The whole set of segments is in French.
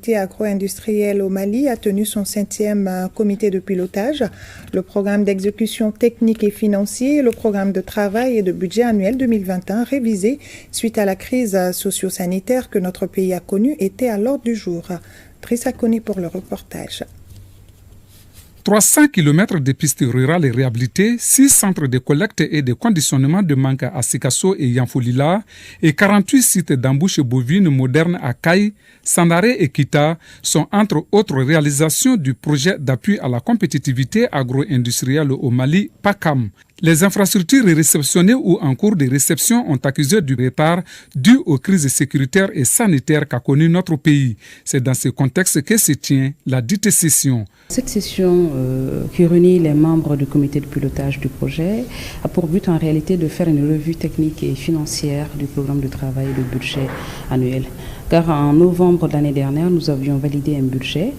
activités agro-industrielles au Mali a tenu son 5e comité de pilotage. Le programme d'exécution technique et financier, le programme de travail et de budget annuel 2021 révisé suite à la crise socio-sanitaire que notre pays a connue était à l'ordre du jour. Trissa Kone pour le reportage. 300 km de pistes rurales réhabilitées, 6 centres de collecte et de conditionnement de Manka à Sikasso et Yanfolila et 48 sites d'embouche bovine modernes à Kaï, Sandaré et Kita sont entre autres réalisations du projet d'appui à la compétitivité agro-industrielle au Mali, PACAM. Les infrastructures réceptionnées ou en cours de réception ont accusé du retard dû aux crises sécuritaires et sanitaires qu'a connu notre pays. C'est dans ce contexte que se tient la dite session. Cette session qui réunit les membres du comité de pilotage du projet a pour but en réalité de faire une revue technique et financière du programme de travail et du budget annuel. Car en novembre de l'année dernière, nous avions validé un budget,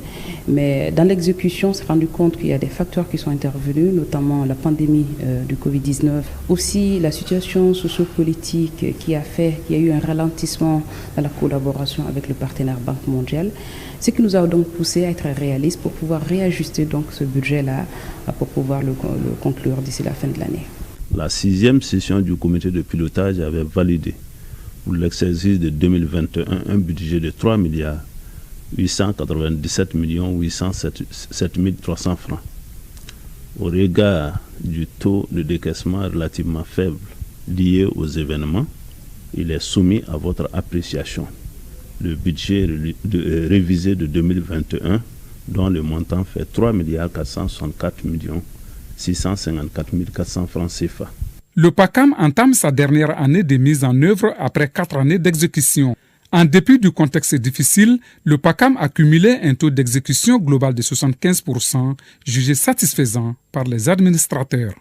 mais dans l'exécution, on s'est rendu compte qu'il y a des facteurs qui sont intervenus, notamment la pandémie du Covid-19, aussi la situation sociopolitique qui a fait qu'il y a eu un ralentissement dans la collaboration avec le partenaire Banque mondiale, ce qui nous a donc poussé à être réalistes pour pouvoir réajuster donc ce budget-là pour pouvoir le conclure d'ici la fin de l'année. La 6e session du comité de pilotage avait validé pour l'exercice de 2021 un budget de 3 milliards 897 807 300 francs. Au regard du taux de décaissement relativement faible lié aux événements, il est soumis à votre appréciation. Le budget révisé de 2021, dont le montant fait 3 milliards 464 654 400 francs CFA. Le PACAM entame sa dernière année de mise en œuvre après 4 années d'exécution. En dépit du contexte difficile, le PACAM a cumulé un taux d'exécution global de 75%, jugé satisfaisant par les administrateurs.